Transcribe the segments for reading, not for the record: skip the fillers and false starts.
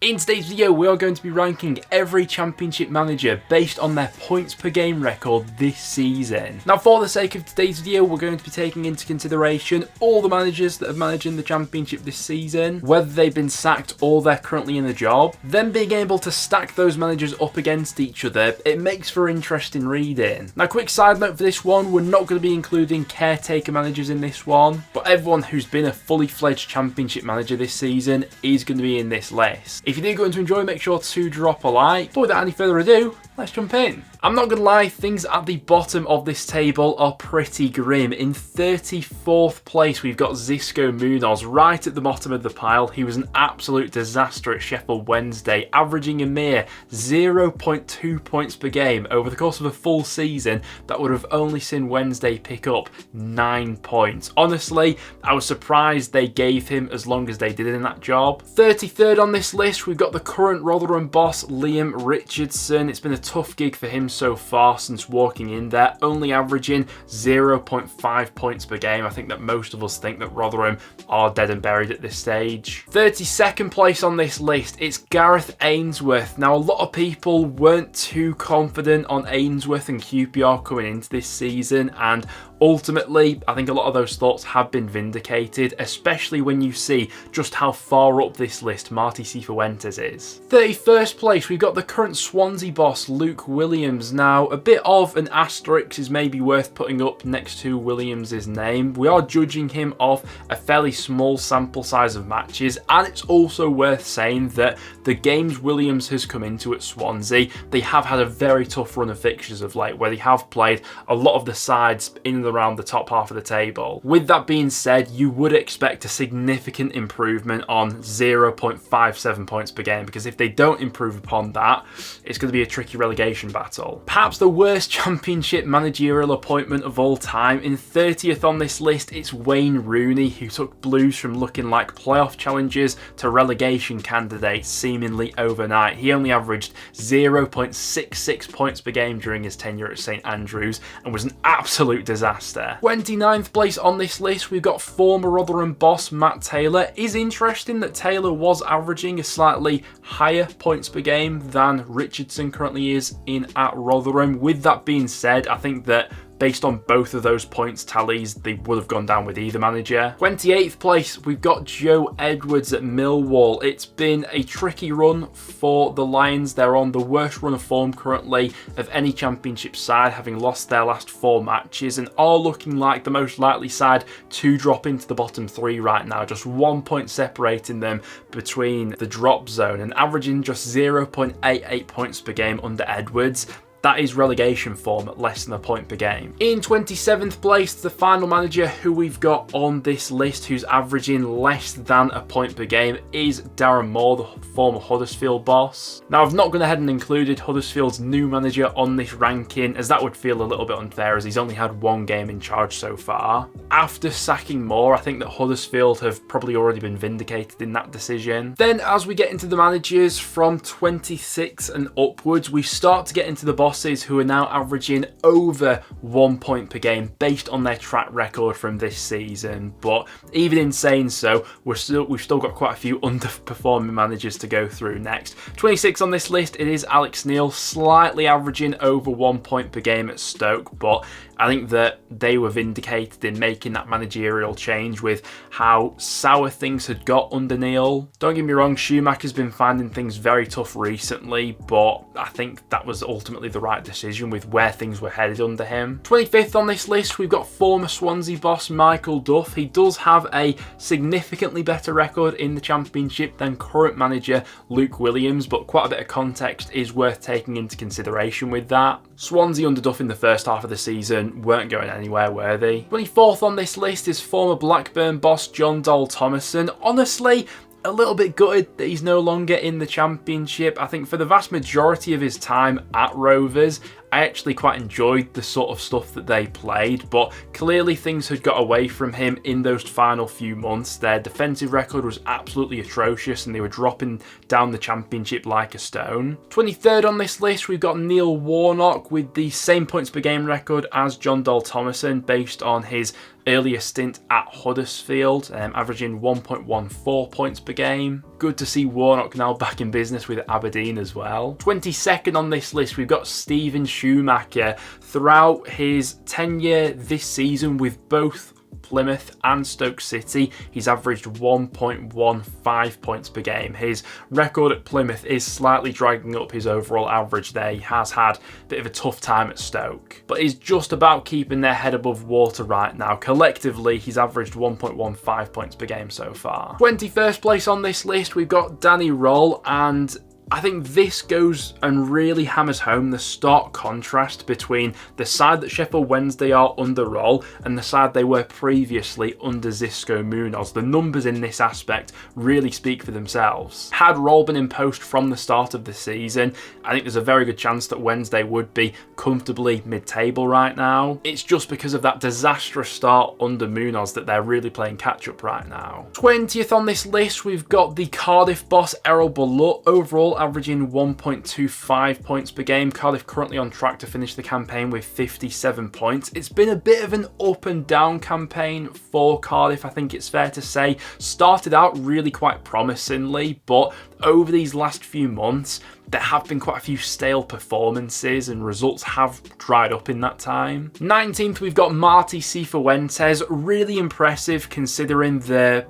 In today's video, we are going to be ranking every Championship manager based on their points per game record this season. Now, for the sake of today's video, we're going to be taking into consideration all the managers that have managed in the Championship this season, whether they've been sacked or they're currently in the job. Then being able to stack those managers up against each other, it makes for interesting reading. Now, quick side note for this one, we're not going to be including caretaker managers in this one, but everyone who's been a fully fledged Championship manager this season is going to be in this list. If you do go to enjoy, make sure to drop a like. But without any further ado, let's jump in. I'm not gonna lie, things at the bottom of this table are pretty grim. In 34th place, we've got Xisco Munoz right at the bottom of the pile. He was an absolute disaster at Sheffield Wednesday, averaging a mere 0.2 points per game over the course of a full season. That would have only seen Wednesday pick up 9 points. Honestly, I was surprised they gave him as long as they did in that job. 33rd on this list, we've got the current Rotherham boss, Liam Richardson. It's been a tough gig for him so far since walking in there, only averaging 0.5 points per game. I think that most of us think that Rotherham are dead and buried at this stage. 32nd place on this list, it's Gareth Ainsworth. Now, a lot of people weren't too confident on Ainsworth and QPR coming into this season, and ultimately, I think a lot of those thoughts have been vindicated, especially when you see just how far up this list Marty Cifuentes is. 31st place, we've got the current Swansea boss, Luke Williams. Now, a bit of an asterisk is maybe worth putting up next to Williams' name. We are judging him off a fairly small sample size of matches, and it's also worth saying that the games Williams has come into at Swansea, they have had a very tough run of fixtures of late, where they have played a lot of the sides in and around the top half of the table. With that being said, you would expect a significant improvement on 0.57 points per game, because if they don't improve upon that, it's going to be a tricky relegation battle. Perhaps the worst Championship managerial appointment of all time. In 30th on this list, it's Wayne Rooney, who took Blues from looking like playoff challengers to relegation candidates seemingly overnight. He only averaged 0.66 points per game during his tenure at St Andrews and was an absolute disaster. 29th place on this list, we've got former Rotherham boss Matt Taylor. It's interesting that Taylor was averaging a slightly higher points per game than Richardson currently is in at Rotherham. With that being said, I think that based on both of those points tallies, they would have gone down with either manager. 28th place, we've got Joe Edwards at Millwall. It's been a tricky run for the Lions. They're on the worst run of form currently of any Championship side, having lost their last 4 matches, and are looking like the most likely side to drop into the bottom 3 right now. Just 1 point separating them between the drop zone, and averaging just 0.88 points per game under Edwards. That is relegation form at less than a point per game. In 27th place, the final manager who we've got on this list who's averaging less than a point per game is Darren Moore, the former Huddersfield boss. Now, I've not gone ahead and included Huddersfield's new manager on this ranking, as that would feel a little bit unfair, as he's only had 1 game in charge so far. After sacking Moore, I think that Huddersfield have probably already been vindicated in that decision. Then, as we get into the managers from 26 and upwards, we start to get into the bosses who are now averaging over 1 point per game based on their track record from this season. But even in saying so, we've still got quite a few underperforming managers to go through next. 26 on this list, it is Alex Neil, slightly averaging over 1 point per game at Stoke, but I think that they were vindicated in making that managerial change with how sour things had got under Neil. Don't get me wrong, Schumacher's been finding things very tough recently, but I think that was ultimately the right decision with where things were headed under him. 25th on this list, we've got former Swansea boss Michael Duff. He does have a significantly better record in the Championship than current manager Luke Williams, but quite a bit of context is worth taking into consideration with that. Swansea under Duff in the first half of the season weren't going anywhere, were they? 24th on this list is former Blackburn boss Jon Dahl Tomasson. Honestly, a little bit gutted that he's no longer in the Championship. I think for the vast majority of his time at Rovers, I actually quite enjoyed the sort of stuff that they played, but clearly things had got away from him in those final few months. Their defensive record was absolutely atrocious and they were dropping down the Championship like a stone. 23rd on this list, we've got Neil Warnock with the same points per game record as Jon Dahl Tomasson based on his earlier stint at Huddersfield, averaging 1.14 points per game. good to see Warnock now back in business with Aberdeen as well. 22nd on this list, we've got Steven Schumacher. Throughout his tenure this season with both Plymouth and Stoke City, he's averaged 1.15 points per game. His record at Plymouth is slightly dragging up his overall average there. He has had a bit of a tough time at Stoke, but he's just about keeping their head above water right now. Collectively, he's averaged 1.15 points per game so far. 21st place on this list, we've got Danny Röhl, and I think this goes and really hammers home the stark contrast between the side that Sheffield Wednesday are under Röhl and the side they were previously under Xisco Munoz. The numbers in this aspect really speak for themselves. Had Röhl been in post from the start of the season, I think there's a very good chance that Wednesday would be comfortably mid-table right now. It's just because of that disastrous start under Munoz that they're really playing catch-up right now. 20th on this list, we've got the Cardiff boss, Errol Bulut. Overall, averaging 1.25 points per game. Cardiff currently on track to finish the campaign with 57 points. It's been a bit of an up and down campaign for Cardiff, I think it's fair to say. Started out really quite promisingly, but over these last few months, there have been quite a few stale performances and results have dried up in that time. 19th, we've got Marti Cifuentes. Really impressive considering the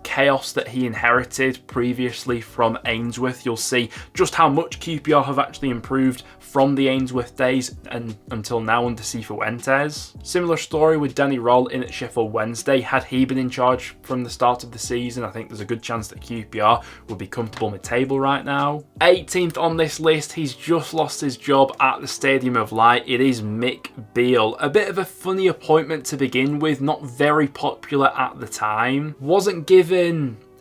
chaos that he inherited previously from Ainsworth. You'll see just how much QPR have actually improved from the Ainsworth days and until now under Cifuentes. Similar story with Danny Röhl in at Sheffield Wednesday. Had he been in charge from the start of the season, I think there's a good chance that QPR would be comfortable mid-table right now. 18th on this list, he's just lost his job at the Stadium of Light. It is Mick Beale. A bit of a funny appointment to begin with, not very popular at the time. Wasn't given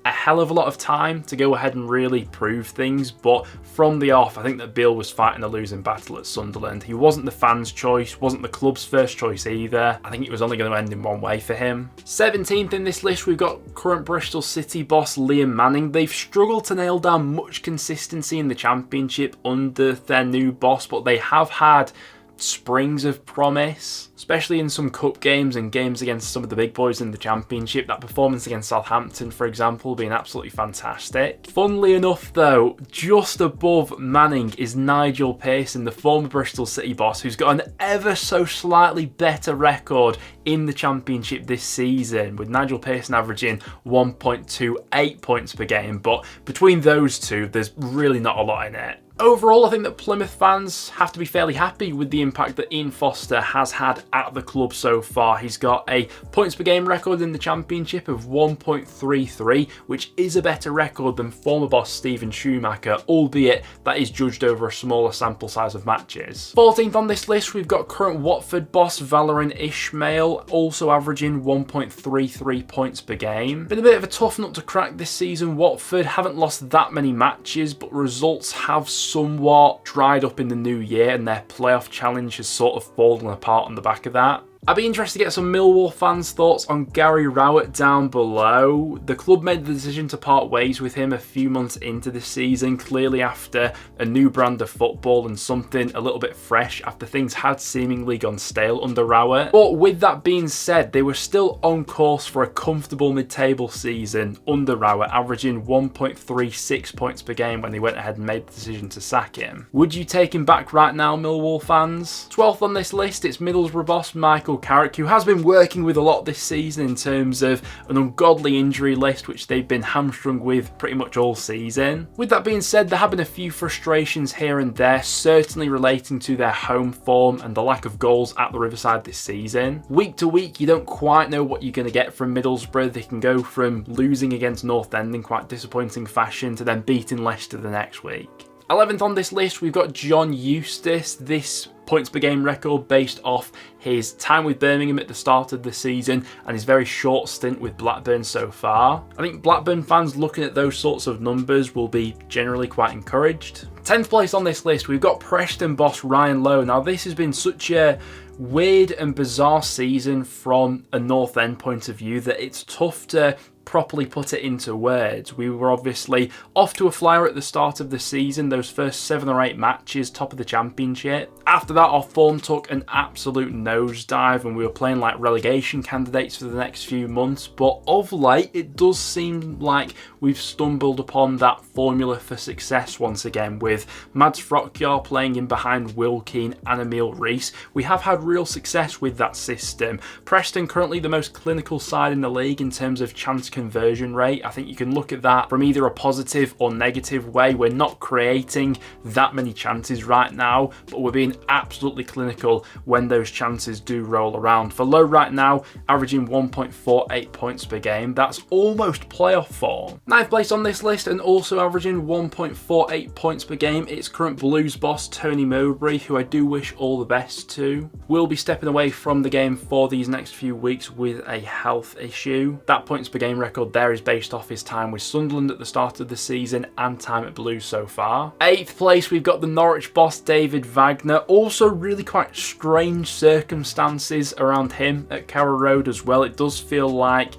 a hell of a lot of time to go ahead and really prove things, but from the off, I think that Beale was fighting a losing battle at Sunderland. He wasn't the fans' choice, wasn't the club's first choice either. I think it was only going to end in one way for him. 17th in this list, we've got current Bristol City boss Liam Manning. They've struggled to nail down much consistency in the Championship under their new boss, but they have had springs of promise, especially in some cup games and games against some of the big boys in the Championship. That performance against Southampton, for example, being absolutely fantastic. Funnily enough though, just above Manning is Nigel Pearson, the former Bristol City boss, who's got an ever so slightly better record in the Championship this season, with Nigel Pearson averaging 1.28 points per game, but between those two, there's really not a lot in it. Overall, I think that Plymouth fans have to be fairly happy with the impact that Ian Foster has had at the club so far. He's got a points per game record in the Championship of 1.33, which is a better record than former boss Steven Schumacher, albeit that is judged over a smaller sample size of matches. 14th on this list, we've got current Watford boss Valérien Ismaël, also averaging 1.33 points per game. Been a bit of a tough nut to crack this season. Watford haven't lost that many matches, but results have somewhat dried up in the new year and their playoff challenge has sort of fallen apart on the back of that. I'd be interested to get some Millwall fans' thoughts on Gary Rowett down below. The club made the decision to part ways with him a few months into the season, clearly after a new brand of football and something a little bit fresh after things had seemingly gone stale under Rowett. But with that being said, they were still on course for a comfortable mid-table season under Rowett, averaging 1.36 points per game when they went ahead and made the decision to sack him. Would you take him back right now, Millwall fans? 12th on this list, it's Middlesbrough boss Michael Carrick, who has been working with a lot this season in terms of an ungodly injury list, which they've been hamstrung with pretty much all season. With that being said, there have been a few frustrations here and there, certainly relating to their home form and the lack of goals at the Riverside this season. Week to week, you don't quite know what you're going to get from Middlesbrough. They can go from losing against North End in quite disappointing fashion to then beating Leicester the next week. 11th on this list, we've got John Eustace. This points per game record based off his time with Birmingham at the start of the season and his very short stint with Blackburn so far. I think Blackburn fans looking at those sorts of numbers will be generally quite encouraged. 10th place on this list, we've got Preston boss Ryan Lowe. Now this has been such a weird and bizarre season from a North End point of view that it's tough to properly put it into words. We were obviously off to a flyer at the start of the season, those first 7 or 8 matches, top of the Championship. After that, start, our form took an absolute nosedive and we were playing like relegation candidates for the next few months, but of late it does seem like we've stumbled upon that formula for success once again, with Mads Frokjar playing in behind Will Keane and Emil Rees. We have had real success with that system. Preston currently the most clinical side in the league in terms of chance conversion rate. I think you can look at that from either a positive or negative way. We're not creating that many chances right now, but we're being absolutely clinical when those chances do roll around. For Low right now, averaging 1.48 points per game. That's almost playoff form. Ninth place on this list and also averaging 1.48 points per game, it's current Blues boss Tony Mowbray, who I do wish all the best to. Will be stepping away from the game for these next few weeks with a health issue. That points per game record there is based off his time with Sunderland at the start of the season and time at Blues so far. 8th place, we've got the Norwich boss David Wagner. Also really quite strange circumstances around him at Carrow Road as well. It does feel like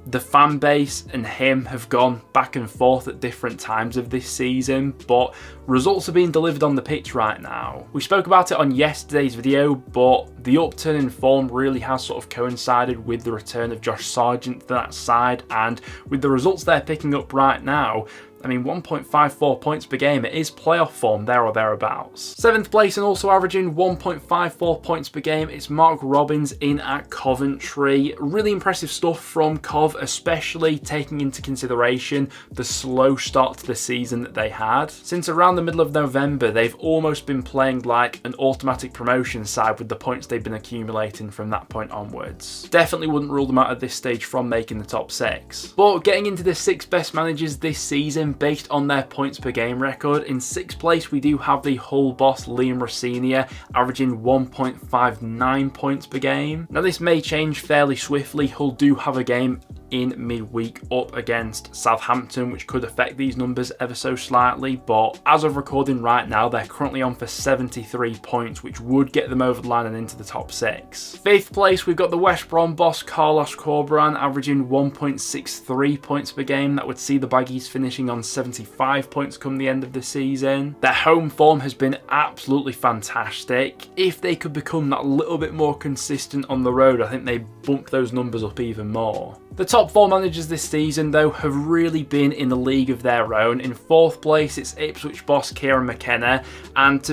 the fan base and him have gone back and forth at different times of this season, but results are being delivered on the pitch right now. We spoke about it on yesterday's video, but the upturn in form really has sort of coincided with the return of Josh Sargent to that side, and with the results they're picking up right now, I mean, 1.54 points per game, it is playoff form there or thereabouts. 7th place and also averaging 1.54 points per game, it's Mark Robins in at Coventry. Really impressive stuff from Cov, especially taking into consideration the slow start to the season that they had. Since around the middle of November, they've almost been playing like an automatic promotion side with the points they've been accumulating from that point onwards. Definitely wouldn't rule them out at this stage from making the top 6. But getting into the 6 best managers this season, based on their points per game record, in 6th place we do have the Hull boss Liam Rosenior, averaging 1.59 points per game. Now this may change fairly swiftly. Hull do have a game in midweek up against Southampton, which could affect these numbers ever so slightly, but as of recording right now, they're currently on for 73 points, which would get them over the line and into the top 6. 5th place, we've got the West Brom boss Carlos Corberán, averaging 1.63 points per game. That would see the Baggies finishing on 75 points come the end of the season. Their home form has been absolutely fantastic. If they could become that little bit more consistent on the road, I think they bump those numbers up even more. The top 4 managers this season, though, have really been in a league of their own. In 4th place, it's Ipswich boss Kieran McKenna, and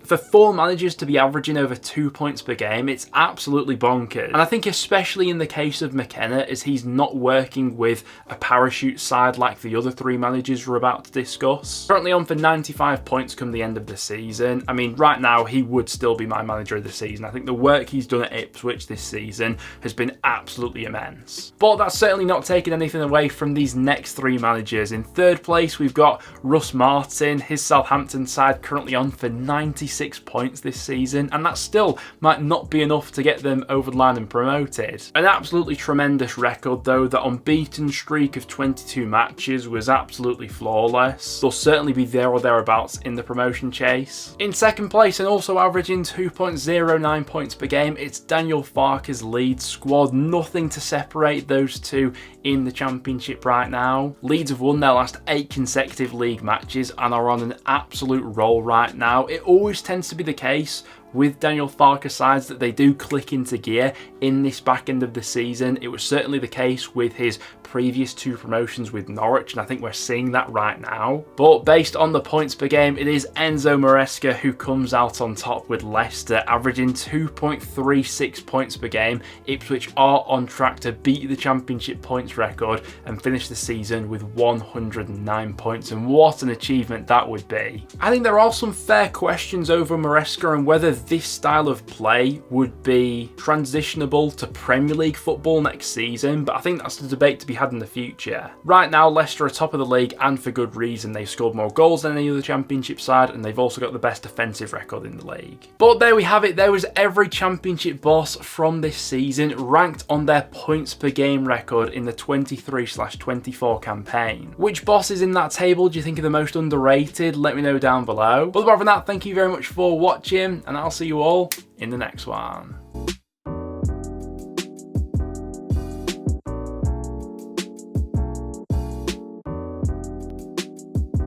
for 4 managers to be averaging over 2 points per game, it's absolutely bonkers. And I think especially in the case of McKenna, as he's not working with a parachute side like the other 3 managers we're about to discuss. Currently on for 95 points come the end of the season. I mean, right now he would still be my manager of the season. I think the work he's done at Ipswich this season has been absolutely immense. But that's certainly not taking anything away from these next 3 managers. In 3rd place, we've got Russ Martin, his Southampton side currently on for 96 points this season, and that still might not be enough to get them over the line and promoted. An absolutely tremendous record though. The unbeaten streak of 22 matches was absolutely flawless. They'll certainly be there or thereabouts in the promotion chase. In 2nd place and also averaging 2.09 points per game, it's Daniel Farke's Leeds squad. Nothing to separate those two in the Championship right now. Leeds have won their last 8 consecutive league matches and are on an absolute roll right now. It always tends to be the case with Daniel Farke sides that they do click into gear in this back end of the season. It was certainly the case with his previous 2 promotions with Norwich, and I think we're seeing that right now. But based on the points per game, it is Enzo Maresca who comes out on top with Leicester, averaging 2.36 points per game. Ipswich are on track to beat the Championship points record and finish the season with 109 points, and what an achievement that would be. I think there are some fair questions over Maresca and whether this style of play would be transitionable to Premier League football next season, but I think that's the debate to be had in the future. Right now, Leicester are top of the league, and for good reason. They've scored more goals than any other Championship side, and they've also got the best defensive record in the league. But there we have it. There was every Championship boss from this season ranked on their points per game record in the 23/24 campaign. Which bosses in that table do you think are the most underrated? Let me know down below. But apart from that, thank you very much for watching, and I'll see you all in the next one.